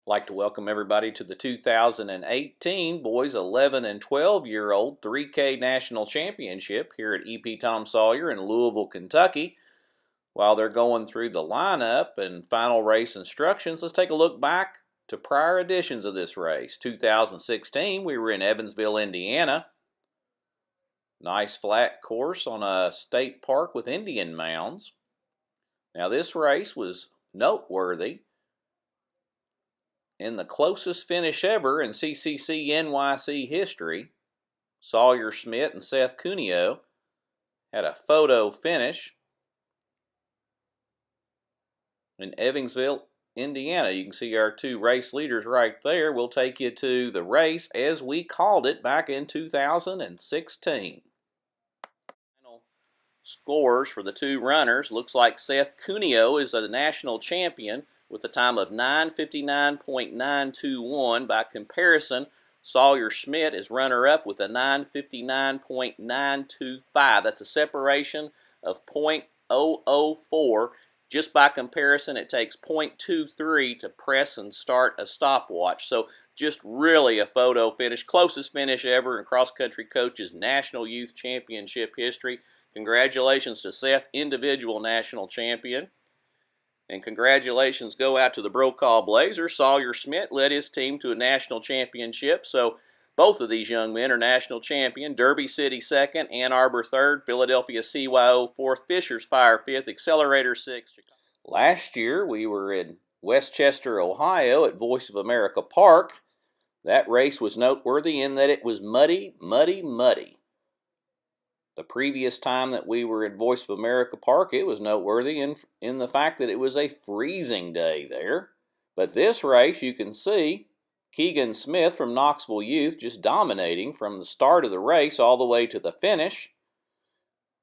I'd like to welcome everybody to the 2018 Boys 11 and 12-year-old 3K National Championship here at EP Tom Sawyer in Louisville, Kentucky. While they're going through the lineup and final race instructions, let's take a look back to prior editions of this race. 2016, we were in Evansville, Indiana. Nice flat course on a state park with Indian mounds. Now this race was noteworthy in the closest finish ever in CCCNYC history. Sawyer Smith and Seth Cuneo had a photo finish in Evansville, Indiana. You can see our two race leaders right there. We'll take you to the race as we called it back in 2016. Final scores for the two runners. Looks like Seth Cuneo is the national champion with a time of 9:59.921. By comparison, Sawyer Smith is runner-up with a 9:59.925. That's a separation of .004. Just by comparison, it takes .23 to press and start a stopwatch. So just really a photo finish, closest finish ever in cross-country coaches National Youth Championship history. Congratulations to Seth, individual national champion. And congratulations go out to the Brokaw Blazers. Sawyer Smith led his team to a national championship. So both of these young men are national champion. Derby City second, Ann Arbor third, Philadelphia CYO fourth, Fishers Fire fifth, Accelerator sixth. Last year we were in Westchester, Ohio at Voice of America Park. That race was noteworthy in that it was muddy, muddy, muddy. The previous time that we were at Voice of America Park, it was noteworthy in the fact that it was a freezing day there. But this race, you can see Keegan Smith from Knoxville Youth just dominating from the start of the race all the way to the finish.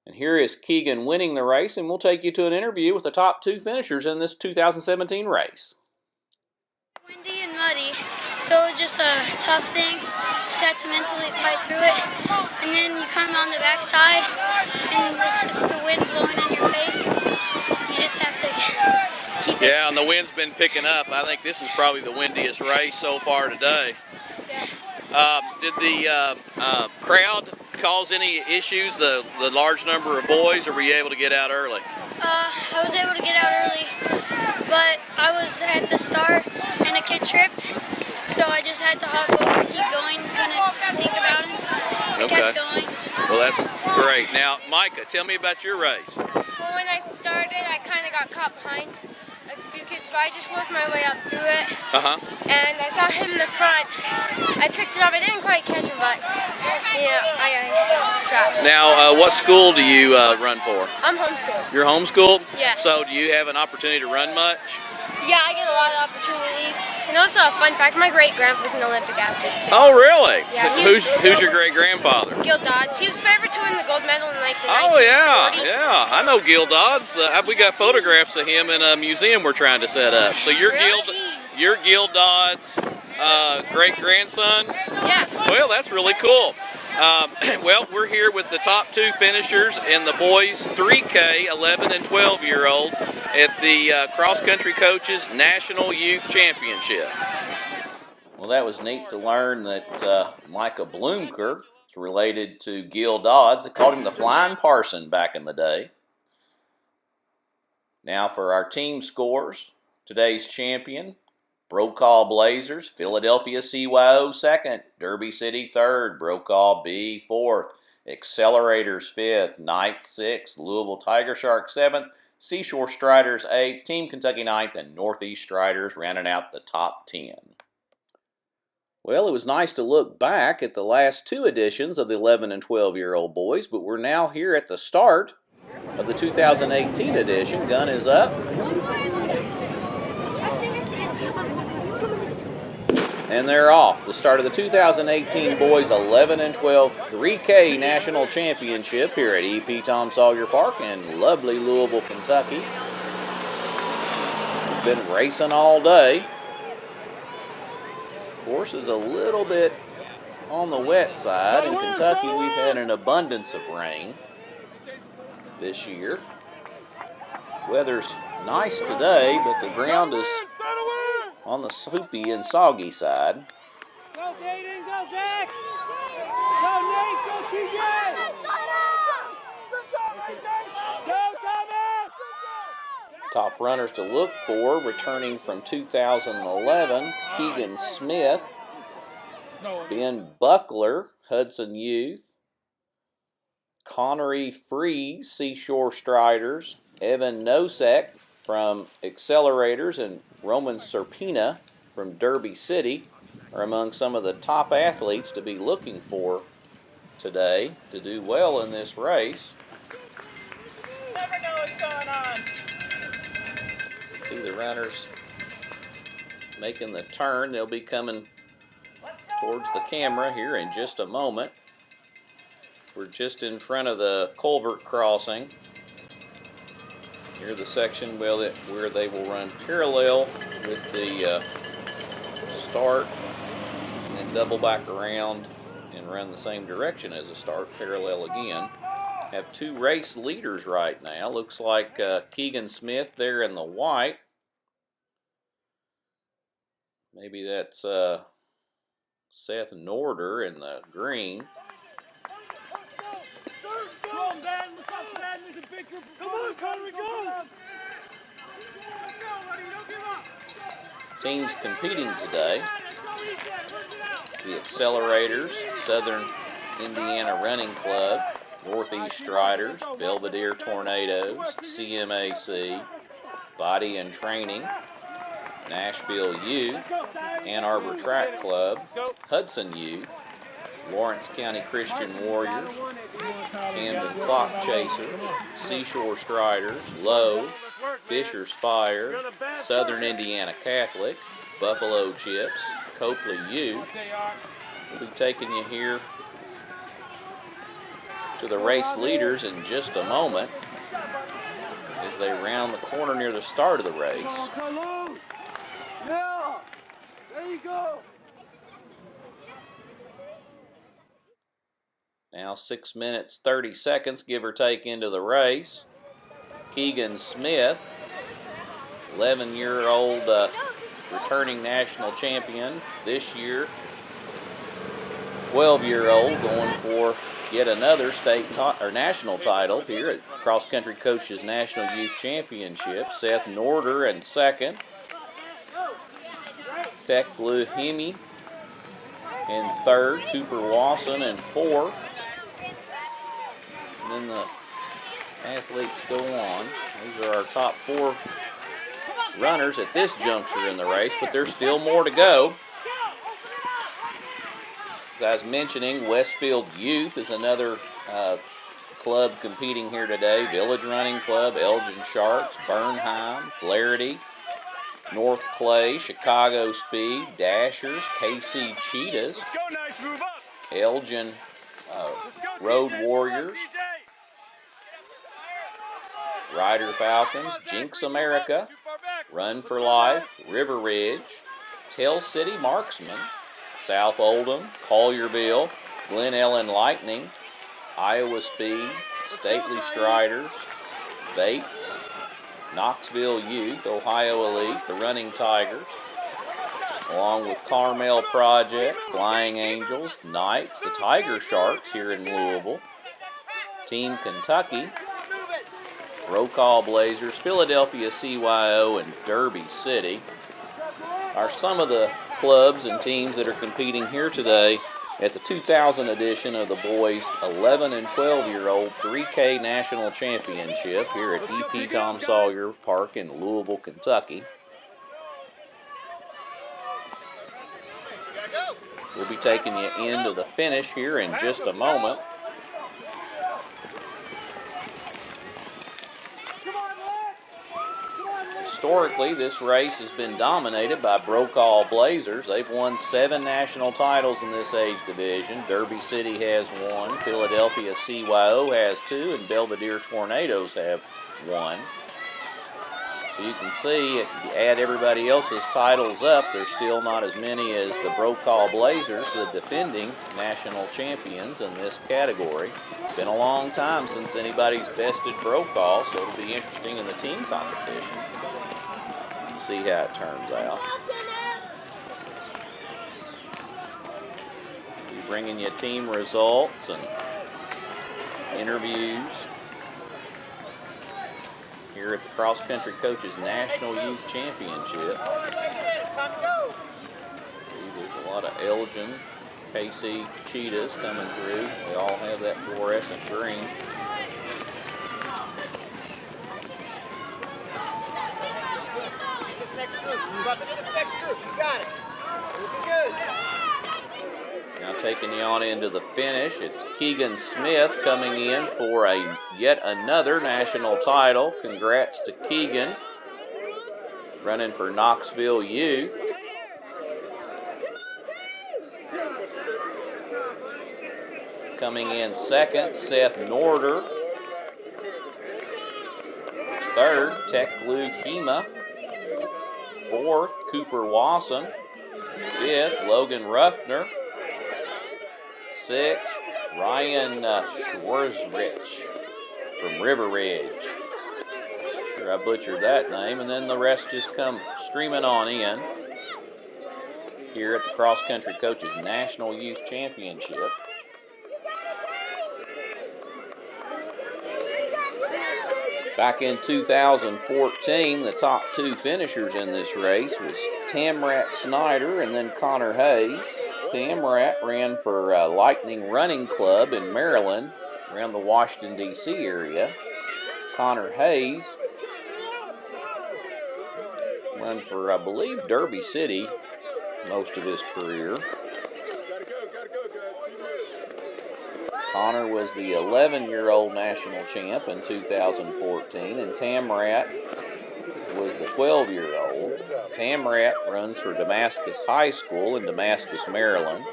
And here is Keegan winning the race, and we'll take you to an interview with the top two finishers in this 2017 race. Windy and muddy, so it was just a tough thing. Just had to mentally fight through it. And then you come on the backside, and it's just the wind blowing in your face. You just have to keep it. Yeah, and the wind's been picking up. I think this is probably the windiest race so far today. Yeah. Did the crowd cause any issues, the large number of boys, or were you able to get out early? I was able to get out early, but I was at the start, and a kid tripped. So I just had to hop over, keep going, couldn't think about it. I kept going. Well, that's great. Now, Micah, tell me about your race. Well, when I started, I kind of got caught behind a few kids, but I just worked my way up through it. And I saw him in the front. I picked it up. I didn't quite catch him, but I tried. Now, what school do you run for? I'm homeschooled. You're homeschooled? Yes. So do you have an opportunity to run much? Yeah, I get a lot of opportunities. And also a fun fact, my great-grandpa's an Olympic athlete too. Oh, really? Yeah. Who's your great-grandfather? Gil Dodds. He was favored to win the gold medal in like the 1940s. Yeah. I know Gil Dodds. We got photographs of him in a museum we're trying to set up. So you're Gil Dodds' great-grandson? Yeah. Well, that's really cool. Well, we're here with the top two finishers in the boys 3K 11 and 12-year-olds at the Cross Country Coaches National Youth Championship. Well, that was neat to learn that Micah Bloomker is related to Gil Dodds. They called him the Flying Parson back in the day. Now for our team scores, today's champion, Brokaw Blazers, Philadelphia CYO second, Derby City third, Brokaw B fourth, Accelerators fifth, Knights sixth, Louisville Tiger Sharks seventh, Seashore Striders eighth, Team Kentucky ninth, and Northeast Striders rounding out the top 10. Well, it was nice to look back at the last two editions of the 11 and 12-year-old boys, but we're now here at the start of the 2018 edition. Gun is up. And they're off. The start of the 2018 Boys 11 and 12 3K National Championship here at EP Tom Sawyer Park in lovely Louisville, Kentucky. We've been racing all day. Course is a little bit on the wet side. In Kentucky, we've had an abundance of rain this year. Weather's nice today, but the ground is on the soupy and soggy side. Go, Keegan, go, Zach! Go, Nate, go, TJ! Go, Thomas! Top runners to look for, returning from 2011, Keegan Smith, Ben Buckler, Hudson Youth, Connery Freeze, Seashore Striders, Evan Nosek from Accelerators, and Roman Serpina from Derby City are among some of the top athletes to be looking for today to do well in this race. Never know what's going on. See the runners making the turn. They'll be coming towards the camera here in just a moment. We're just in front of the culvert crossing. Here's the section where they will run parallel with the start, and then double back around and run the same direction as the start, parallel again. Have two race leaders right now. Looks like Keegan Smith there in the white. Maybe that's Seth Norder in the green. Come on, Connery, go! Teams competing today: the Accelerators, Southern Indiana Running Club, Northeast Striders, Belvedere Tornadoes, CMAC, Body and Training, Nashville Youth, Ann Arbor Track Club, Hudson Youth, Lawrence County Christian Warriors, Camden Clock Chasers, Seashore Striders, Lowe, Fisher's Fire, Southern Indiana Catholic, Buffalo Chips, Copley Youth. We'll be taking you here to the race leaders in just a moment as they round the corner near the start of the race. Yeah, there you go. Now 6 minutes, 30 seconds, give or take, into the race. Keegan Smith, 11-year-old returning national champion this year. 12-year-old going for yet another state or national title here at Cross Country Coaches National Youth Championship. Seth Norder in second. Tech Luhimi in third. Cooper Wasson in fourth. And then the athletes go on. These are our top four runners at this juncture in the race, but there's still more to go. As I was mentioning, Westfield Youth is another club competing here today. Village Running Club, Elgin Sharks, Bernheim, Flaherty, North Clay, Chicago Speed, Dashers, KC Cheetahs, Elgin Road Warriors, Rider Falcons, Jinx America, Run for Life, River Ridge, Tell City Marksman, South Oldham, Collierville, Glen Ellen Lightning, Iowa Speed, Stately Striders, Bates, Knoxville Youth, Ohio Elite, the Running Tigers, along with Carmel Project, Flying Angels, Knights, the Tiger Sharks here in Louisville, Team Kentucky, Brokaw Blazers, Philadelphia CYO, and Derby City are some of the clubs and teams that are competing here today at the 2000 edition of the boys 11 and 12-year-old 3K National Championship here at EP Tom Sawyer Park in Louisville, Kentucky. We'll be taking you into the finish here in just a moment. Historically, this race has been dominated by Brokaw Blazers. They've won 7 national titles in this age division. Derby City has 1, Philadelphia CYO has 2, and Belvedere Tornadoes have 1. So you can see, if you add everybody else's titles up, there's still not as many as the Brokaw Blazers, the defending national champions in this category. It's been a long time since anybody's bested Brokaw, so it'll be interesting in the team competition. See how it turns out. bringing you team results and interviews here at the Cross Country Coaches National Youth Championship. There's a lot of Elgin, KC cheetahs coming through. They all have that fluorescent green. Now taking you on into the finish, it's Keegan Smith coming in for yet another national title. Congrats to Keegan, running for Knoxville Youth. Coming in second, Seth Norder. Third, Tech Blue Hema. Fourth, Cooper Wasson. Fifth, Logan Ruffner. Sixth, Ryan Schwarzrich from River Ridge. Sure I butchered that name. And then the rest just come streaming on in here at the Cross Country Coaches National Youth Championship. Back in 2014, the top two finishers in this race was Tamrat Snyder and then Connor Hayes. Tamrat ran for Lightning Running Club in Maryland, around the Washington, D.C. area. Connor Hayes ran for, I believe, Derby City most of his career. Connor was the 11-year-old national champ in 2014, and Tamrat was the 12-year-old. Tamrat runs for Damascus High School in Damascus, Maryland.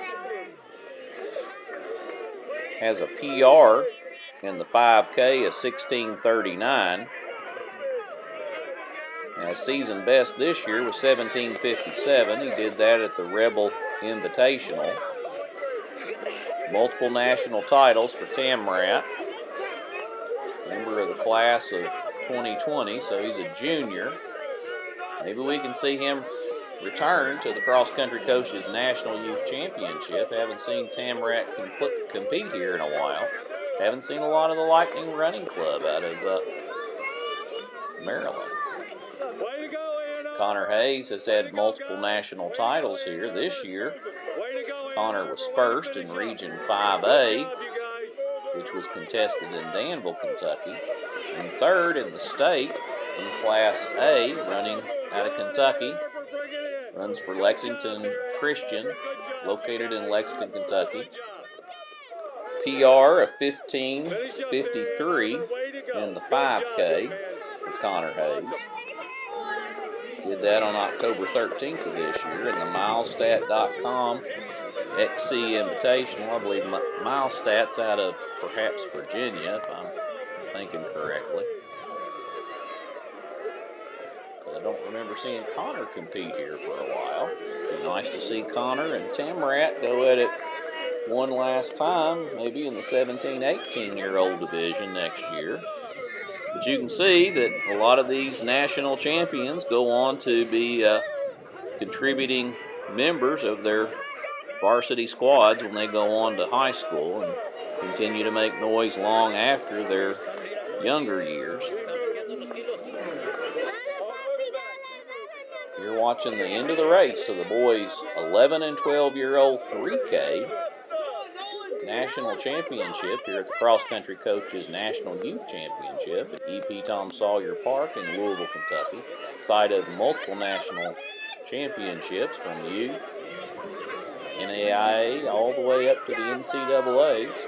Has a PR in the 5K of 16:39. Now, his season best this year was 17:57. He did that at the Rebel Invitational. Multiple national titles for Tamrat. Member of the class of 2020, so he's a junior. Maybe we can see him return to the Cross Country Coaches National Youth Championship. Haven't seen Tamrat compete here in a while. Haven't seen a lot of the Lightning Running Club out of Maryland. Connor Hayes has had multiple national titles here this year. Connor was first in Region 5A, which was contested in Danville, Kentucky, and third in the state in Class A, running out of Kentucky. Runs for Lexington Christian, located in Lexington, Kentucky. PR of 15:53 in the 5K for Connor Hayes. Did that on October 13th of this year in the milestat.com XC Invitational. I believe Milestat's out of perhaps Virginia, if I'm thinking correctly. But I don't remember seeing Connor compete here for a while. It'd be nice to see Connor and Tamrat go at it one last time, maybe in the 17, 18-year-old division next year. But you can see that a lot of these national champions go on to be contributing members of their varsity squads when they go on to high school and continue to make noise long after their younger years. You're watching the end of the race of the boys' 11 and 12-year-old 3K National Championship here at the Cross Country Coaches National Youth Championship at E.P. Tom Sawyer Park in Louisville, Kentucky. Site of multiple national championships from youth, NAIA, all the way up to the NCAAs.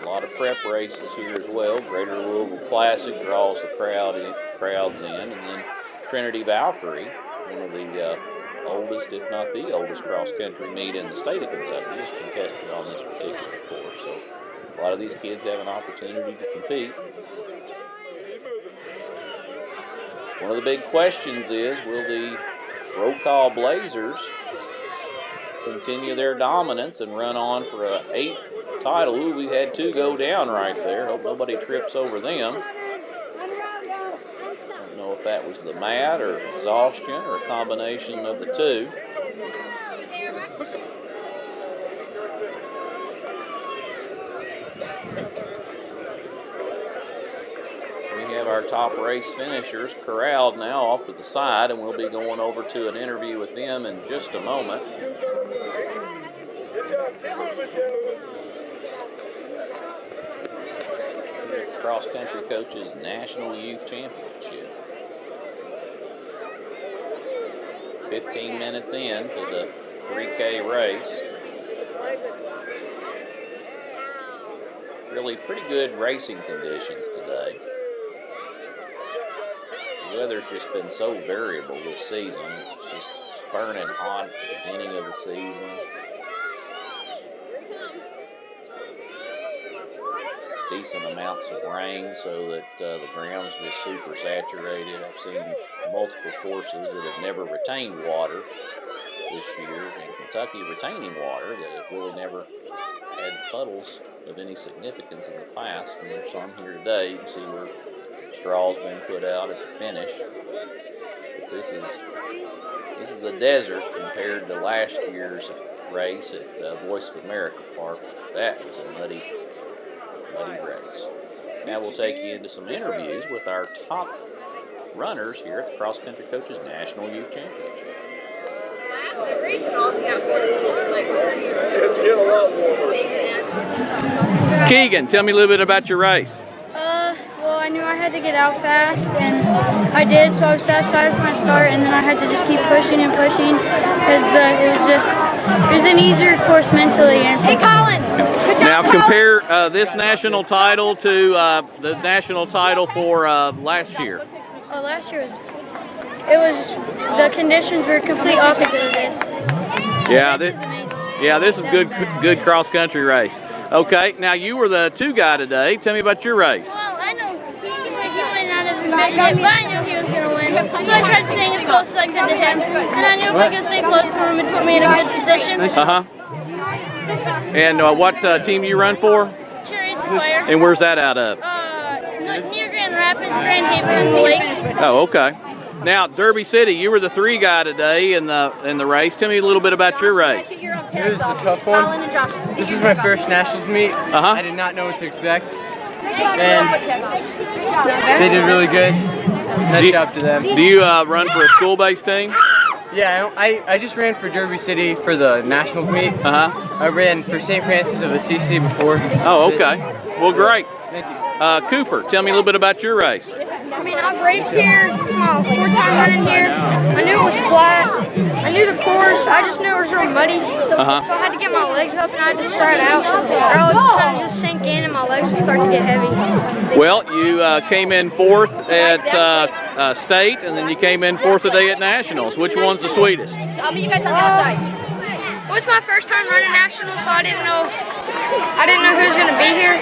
A lot of prep races here as well. Greater Louisville Classic draws the crowds in, and then Trinity Valkyrie, one of the oldest, if not the oldest, cross-country meet in the state of Kentucky, is contested on this particular course. So a lot of these kids have an opportunity to compete. One of the big questions is, will the Roll Call Blazers continue their dominance and run on for an 8th title? Ooh, we had 2 go down right there. Hope nobody trips over them. Don't know if that was the mat or exhaustion or a combination of the two. our top race finishers corralled now off to the side, and we'll be going over to an interview with them in just a moment. Here at the Cross Country Coaches National Youth Championship. 15 minutes into the 3K race. Really pretty good racing conditions today. The weather's just been so variable this season. It's just burning hot at the beginning of the season. Decent amounts of rain so that the ground's just super saturated. I've seen multiple courses that have never retained water this year in Kentucky, retaining water that have really never had puddles of any significance in the past, and there's some here today. You can see where straw's been put out at the finish. But this is a desert compared to last year's race at Voice of America Park. That was a muddy race. Now we'll take you into some interviews with our top runners here at the Cross Country Coaches National Youth Championship. It's getting a lot warmer. Keegan, tell me a little bit about your race. Well, I knew I had to get out fast, and I did, so I was satisfied with my start, and then I had to just keep pushing and pushing, because it was an easier course mentally. Hey, Colin! Good job, Now Colin. compare this national title to the national title for last year. Oh, last year the conditions were complete opposite of this. Yeah, this is amazing. Yeah, this is good cross country race. Okay, now you were the 2 guy today. Tell me about your race. Well, I know he might not have been hit, but I knew he was going to win. So I tried staying as close as I could to him. And I knew if I could stay close to him, it'd put me in a good position. And what team do you run for? Chariots of Fire. And where's that out of? Near Grand Rapids, Grand Haven, and the lake. Oh, okay. Now, Derby City, you were the 3 guy today in the race. Tell me a little bit about your race. It was a tough one. This is my first nationals meet. I did not know what to expect, and they did really good. Nice job to them. Do you run for a school-based team? Yeah, I just ran for Derby City for the nationals meet. I ran for St. Francis of Assisi before. Oh, okay. Well, great. Thank you. Cooper, tell me a little bit about your race. I mean, I've raced here. It's my 4th time running here. I knew it was flat. I knew the course. I just knew it was really muddy. So I had to get my legs up, and I had to start out. Or I would kind of just sink in, and my legs would start to get heavy. Well, you came in 4th at state, and then you came in 4th today at nationals. Which one's the sweetest? I'll meet you guys on the outside. It was my first time running nationals, so I didn't know who was gonna be here.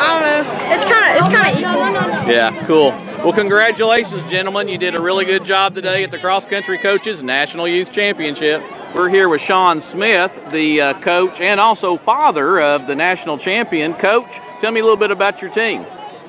I don't know. It's kind of equal. Yeah, cool. Well, congratulations, gentlemen. You did a really good job today at the Cross Country Coaches National Youth Championship. We're here with Sean Smith, the coach and also father of the national champion. Coach, tell me a little bit about your team.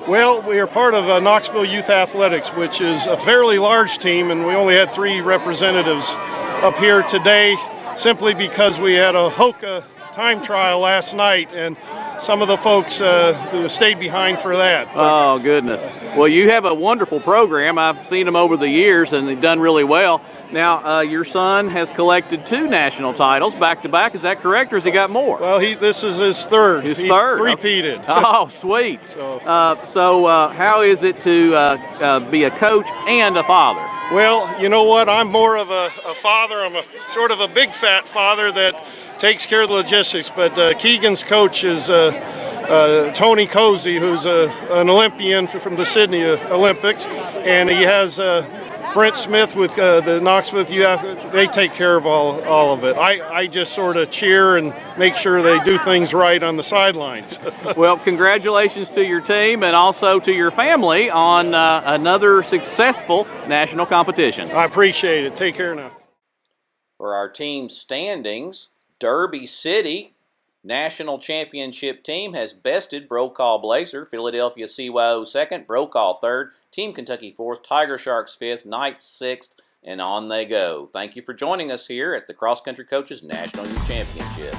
Well, we are part of Knoxville Youth Athletics, which is a fairly large team, and we only had 3 representatives up here today simply because we had a HOCA time trial last night, and some of the folks who stayed behind for that. Oh, goodness. Well, you have a wonderful program. I've seen them over the years, and they've done really well. Now, your son has collected 2 national titles back-to-back. Is that correct, or has he got more? Well, this is his 3rd. His 3rd? Three-peated. Oh, sweet. So how is it to be a coach and a father? Well, you know what? I'm more of a father. I'm a sort of a big fat father that takes care of the logistics. But Keegan's coach is Tony Cozy, who's an Olympian from the Sydney Olympics, and he has Brent Smith with the Knoxville Youth. They take care of all of it. I just sort of cheer and make sure they do things right on the sidelines. Well, congratulations to your team and also to your family on another successful national competition. I appreciate it. Take care now. For our team standings, Derby City National Championship team has bested Brokaw Blazer, Philadelphia CYO 2nd, Brokaw 3rd, Team Kentucky 4th, Tiger Sharks 5th, Knights 6th, and on they go. Thank you for joining us here at the Cross Country Coaches National Youth Championship.